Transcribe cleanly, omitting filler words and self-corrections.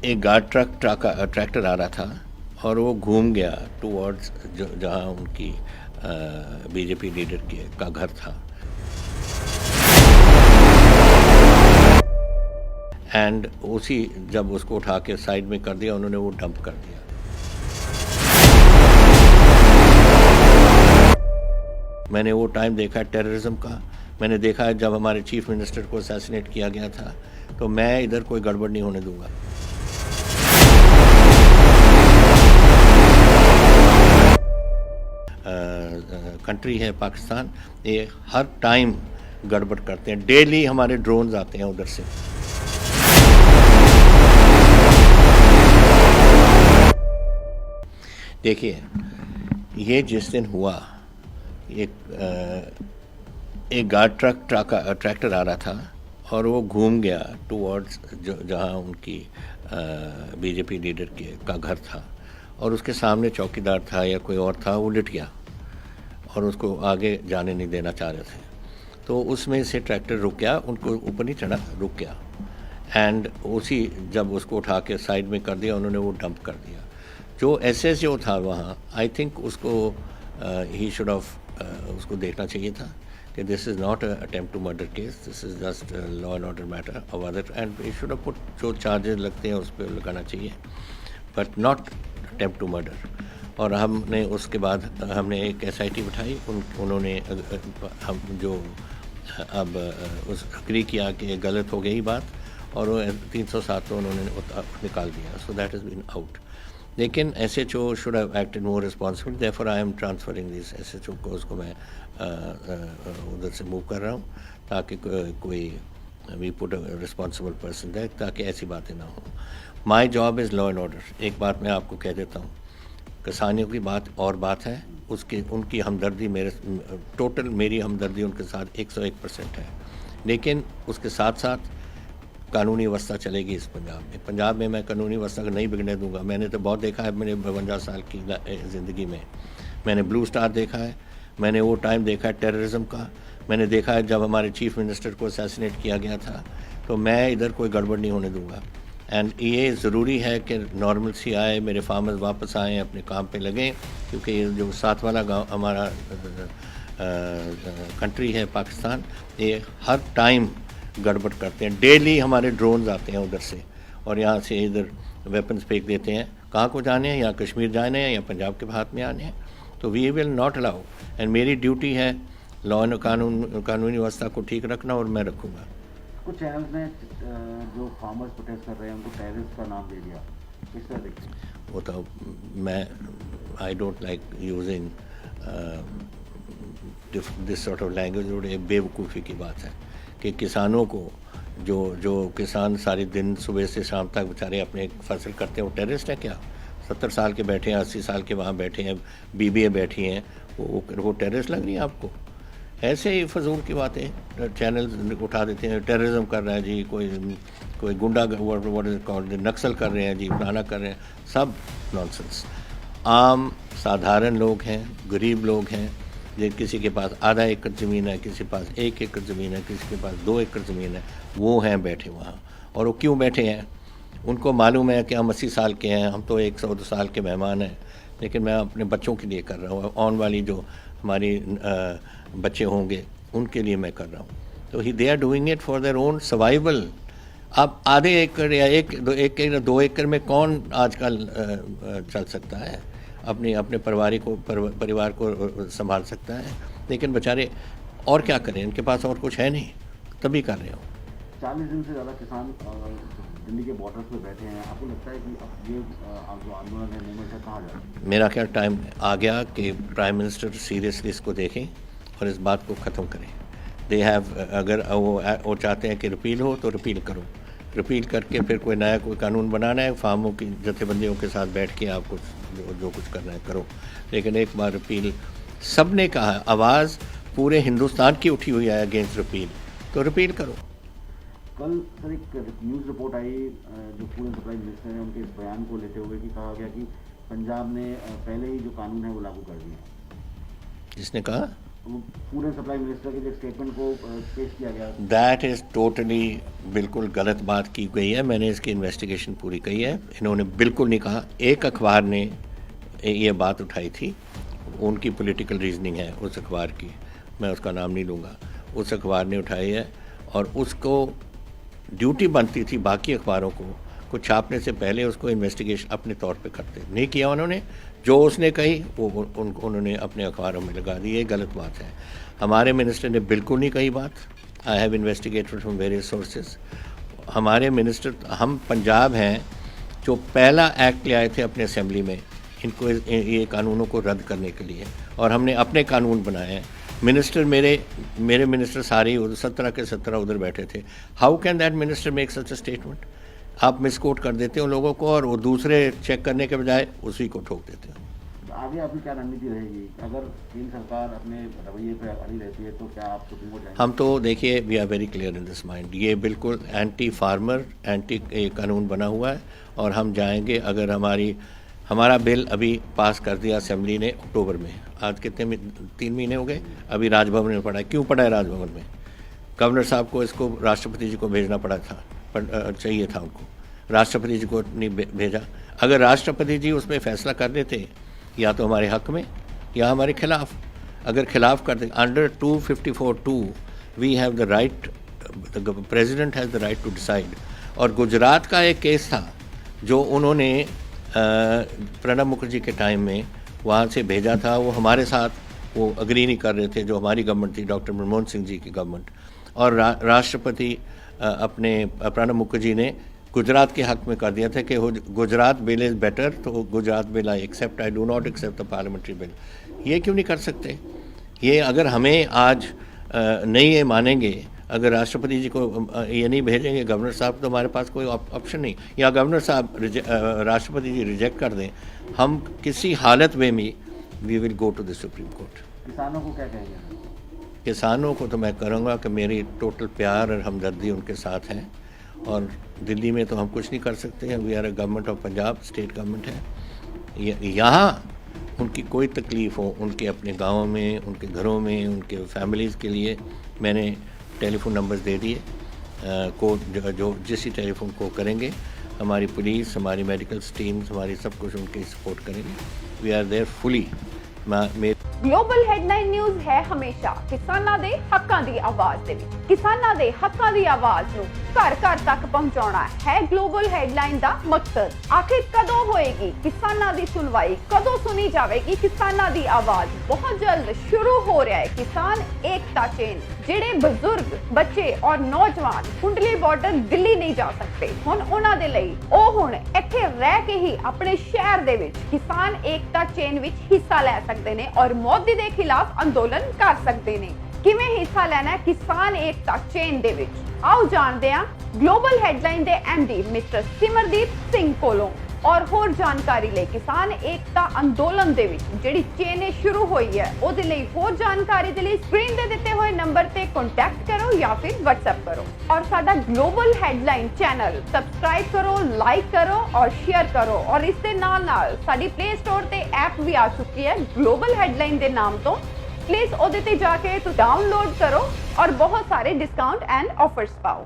एक guard tractor आ रहा था और वो घूम गया टूवर्ड्स जहाँ उनकी बीजेपी लीडर का घर था। एंड उसी जब उसको उठा के साइड में कर दिया उन्होंने, वो डंप कर दिया। मैंने वो टाइम देखा है टेररिज्म का। मैंने देखा है जब हमारे चीफ मिनिस्टर को असैसिनेट किया गया था। तो मैं इधर कोई गड़बड़ नहीं होने दूंगा। कंट्री है पाकिस्तान, ये हर टाइम गड़बड़ करते हैं। डेली हमारे ड्रोन्स आते हैं उधर से। देखिए, ये जिस दिन हुआ, एक गार्ड ट्रैक्टर आ रहा था और वो घूम गया टूवर्ड्स जहाँ उनकी बीजेपी लीडर का घर था, और उसके सामने चौकीदार था या कोई और था, वो लिट गया और उसको आगे जाने नहीं देना चाह रहे थे। तो उसमें से ट्रैक्टर रुक गया, उनको ऊपर नहीं चढ़ा, रुक गया। एंड उसी जब उसको उठा के साइड में कर दिया उन्होंने, वो डंप कर दिया। जो एसएसओ था वहाँ, आई थिंक उसको ही शुड ऑफ उसको देखना चाहिए था कि this is not attempt to murder case, this is just law and order matter of other, and he should of put जो चार्जेस लगते हैं उस पर लगाना चाहिए, but not attempt to murder. और हमने उसके बाद हमने एक एसआईटी बिठाई, उन्होंने हम जो अब उस अग्री किया कि गलत हो गई बात, और वो 307 तो उन्होंने निकाल दिया। So that is been out. लेकिन SHO should have acted more responsible, therefore I am transferring this SHO को, उसको मैं उधर से मूव कर रहा हूँ, ताकि कोई we put responsible person there, ताकि ऐसी बातें ना हो। My job is law and order. एक बात मैं आपको कह देता हूँ, किसानियों की बात और बात है, उनकी हमदर्दी टोटल मेरी हमदर्दी उनके साथ 101% है। लेकिन उसके साथ साथ कानूनी व्यवस्था चलेगी इस पंजाब में मैं कानूनी व्यवस्था को नहीं बिगड़ने दूंगा। मैंने तो बहुत देखा है, मैंने 52 साल की ज़िंदगी में मैंने ब्लू स्टार देखा है, मैंने वो टाइम देखा है टेररिज्म का, मैंने देखा है जब हमारे चीफ मिनिस्टर को असैसिनेट किया गया था। तो मैं इधर कोई गड़बड़ नहीं होने दूंगा। एंड ये ज़रूरी है कि नॉर्मल सी आए, मेरे फार्मर्स वापस आएँ, अपने काम पे लगें, क्योंकि ये जो साथ वाला गाँव हमारा कंट्री है पाकिस्तान, ये हर टाइम गड़बड़ करते हैं। डेली हमारे ड्रोन्स आते हैं उधर से और यहाँ से इधर वेपन्स फेंक देते हैं। कहाँ को जाने हैं, या कश्मीर जाने हैं या पंजाब के हाथ में आने हैं। तो we will not allow, and मेरी ड्यूटी है लॉ एंड कानूनी व्यवस्था को ठीक रखना, और मैं रखूँगा। कुछ चैनल्स ने जो फार्मर्स प्रोटेस्ट कर रहे हैं उनको टेररिस्ट का नाम दे दिया, किस तरह देखते हैं? वो तो मैं I don't like using this sort of language. और ये बेवकूफ़ी की बात है कि किसानों को जो किसान सारे दिन सुबह से शाम तक बेचारे अपने फसल करते हैं, वो टेररिस्ट है क्या? 70 साल के बैठे हैं, 80 साल के वहाँ बैठे हैं, बीबीए बैठी हैं, वो टेररिस्ट लग रही है आपको? ऐसे ही फजूल की बातें चैनल उठा देते हैं। टेररिज्म कर रहा है जी, कोई गुंडा व्हाट इज कॉल्ड नक्सल कर रहे हैं जी, फलाना कर रहे हैं, सब नॉनसेंस। आम साधारण लोग हैं, गरीब लोग हैं, किसी के पास आधा एकड़ ज़मीन है, किसी के पास 1 एकड़ ज़मीन है, किसी के पास 2 एकड़ ज़मीन है, वो हैं बैठे वहाँ। और वो क्यों बैठे हैं? उनको मालूम है कि हम 80 साल के हैं, हम तो 102 साल के मेहमान हैं, लेकिन मैं अपने बच्चों के लिए कर रहा हूँ, ऑन वाली जो हमारी बच्चे होंगे उनके लिए मैं कर रहा हूँ। तो they are doing it for their own survival. अब आधे एकड़ या 2 एकड़ में कौन आजकल चल सकता है, अपने परिवार को संभाल सकता है? लेकिन बेचारे और क्या करें, इनके पास और कुछ है नहीं, तभी कर रहे हो। 40 दिन से ज़्यादा किसान दिल्ली के बॉर्डर पे बैठे हैं। आपको लगता है कि अब ये जो आंदोलन है मूवमेंट है कहाँ जा रहा है? मेरा क्या टाइम आ गया कि प्राइम मिनिस्टर सीरियसली इसको देखें और इस बात को ख़त्म करें। दे हैव, अगर वो चाहते हैं कि रिपील हो तो रिपील करो, रिपील करके फिर कोई नया कोई कानून बनाना है, फार्मों की जथेबंदियों के साथ बैठ के आप कुछ जो कुछ करना है करो। लेकिन एक बार रिपील, सब ने कहा, आवाज़ पूरे हिंदुस्तान की उठी हुई है अगेंस्ट रिपील, तो रिपील करो। कल सर एक न्यूज़ रिपोर्ट आई जो फूड एंड सप्लाई मिनिस्टर हैं, उनके इस बयान को लेते हुए कि कहा गया कि पंजाब ने पहले ही जो कानून है वो लागू कर दिए। जिसने कहा? वो फूड एंड सप्लाई मिनिस्टर के जो स्टेटमेंट को पेश किया गया। दैट इज़ टोटली बिल्कुल गलत बात की गई है। मैंने इसकी इन्वेस्टिगेशन पूरी की है। इन्होंने बिल्कुल नहीं कहा। एक अखबार ने ये बात उठाई थी, उनकी पॉलिटिकल रीजनिंग है उस अखबार की, मैं उसका नाम नहीं लूँगा। उस अखबार ने उठाई है और उसको ड्यूटी बनती थी बाकी अखबारों को छापने से पहले उसको इन्वेस्टिगेशन अपने तौर पे करते, नहीं किया उन्होंने। जो उसने कही वो उन्होंने अपने अखबारों में लगा दी। ये गलत बात है। हमारे मिनिस्टर ने बिल्कुल नहीं कही बात। I have investigated from various sources. हमारे मिनिस्टर, हम पंजाब हैं जो पहला एक्ट ले आए थे अपने असेंबली में इनको ये कानूनों को रद्द करने के लिए, और हमने अपने कानून बनाए हैं। मिनिस्टर मेरे मिनिस्टर सारे 17 के 17 उधर बैठे थे। How can that minister make such a statement? आप मिसकोट कर देते हो लोगों को और वो दूसरे चेक करने के बजाय उसी को ठोक देते हो। तो आगे आपकी क्या रणनीति रहेगी? अगर केंद्र सरकार अपने रवैये पर अड़ी रहती है तो क्या आप सुप्रीम कोर्ट जाएंगे? हम तो देखिए, we are very clear in this mind. ये बिल्कुल एंटी फार्मर, एंटी कानून बना हुआ है और हम जाएंगे। अगर हमारा बिल अभी पास कर दिया असेंबली ने अक्टूबर में, आज कितने 3 महीने हो गए, अभी राजभवन में पड़ा है। क्यों पड़ा है राजभवन में? गवर्नर साहब को इसको राष्ट्रपति जी को भेजना पड़ा था, चाहिए था उनको, राष्ट्रपति जी को नहीं भेजा। अगर राष्ट्रपति जी उसमें फैसला कर देते या तो हमारे हक में या हमारे खिलाफ, अगर खिलाफ कर दे, under 254(2) we have the right, the president has the right to decide. और गुजरात का एक केस था जो उन्होंने प्रणब मुखर्जी के टाइम में वहाँ से भेजा था। वो हमारे साथ वो अग्री नहीं कर रहे थे, जो हमारी गवर्नमेंट थी, डॉक्टर मनमोहन सिंह जी की गवर्नमेंट, और राष्ट्रपति अपने प्रणब मुखर्जी ने गुजरात के हक में कर दिया था कि गुजरात बिल इज़ बेटर, तो Gujarat bill I accept, I do not accept the parliamentary bill. ये क्यों नहीं कर सकते? ये अगर हमें आज नहीं ये मानेंगे, अगर राष्ट्रपति जी को ये नहीं भेजेंगे गवर्नर साहब, तो हमारे पास कोई ऑप्शन नहीं। या गवर्नर साहब राष्ट्रपति जी रिजेक्ट कर दें, हम किसी हालत में भी we will go to the supreme court. किसानों को क्या कहेंगे? किसानों को तो मैं करूँगा कि मेरी टोटल प्यार और हमदर्दी उनके साथ है, और दिल्ली में तो हम कुछ नहीं कर सकते हैं। We are a government of Punjab, state government है। यहाँ उनकी कोई तकलीफ़ हो, उनके अपने गाँव में, उनके घरों में, उनके फैमिलीज़ के लिए मैंने टेलीफोन नंबर्स दे दिए, को जो जिस टेलीफोन को करेंगे, हमारी पुलिस, हमारी मेडिकल टीम्स, हमारी सब कुछ उनकी सपोर्ट करेंगे। We are there fully. Global headline news है हमेशा किसानां दे हक्कां दी आवाज़ दे विच। किसानां दे हक्कां दी आवाज़ नूं घर घर तक पहुंचाउणा है ग्लोबल हेडलाइन दा मकसद। आखिर कदों होएगी किसानां दी सुनवाई, कदों सुनी जाएगी किसानां दी आवाज़? बहुत जल्द शुरू हो रहा है किसान एकता चेन। जेड़े बुजुर्ग, बच्चे और नौजवान कुंडली बॉर्डर दिल्ली नहीं जा सकते, हुण उन्हां दे लई ओ हुण इत्थे रह के ही अपने शहर दे विच किसान एकता चेन विच हिस्सा ले सकते ने और मोदी दे खिलाफ अंदोलन कर सकते ने। किवें हिस्सा लेना है किसान एकता चेन दे विच? आओ जानते हैं ग्लोबल हेडलाइन दे एमडी मिस्टर सिमरदीप सिंह कोलों। और होर जानकारी ले किसान एकता अंदोलन दे विच जेड़ी चेन शुरू हुई है, ओदे लई होर जानकारी दे लई स्क्रीन दे दिते हुए नंबर ते कांटेक्ट करो या फिर व्हाट्सएप करो। और साडा ग्लोबल हेडलाइन चैनल सब्सक्राइब करो, लाइक करो और शेयर करो। और इस दे नाल साडी प्ले स्टोर ते ऐप भी आ चुकी है ग्लोबल हेडलाइन दे नाम तो। प्लीज ओदे ते जाके तो डाउनलोड करो और बहुत सारे डिस्काउंट एंड ऑफर्स पाओ।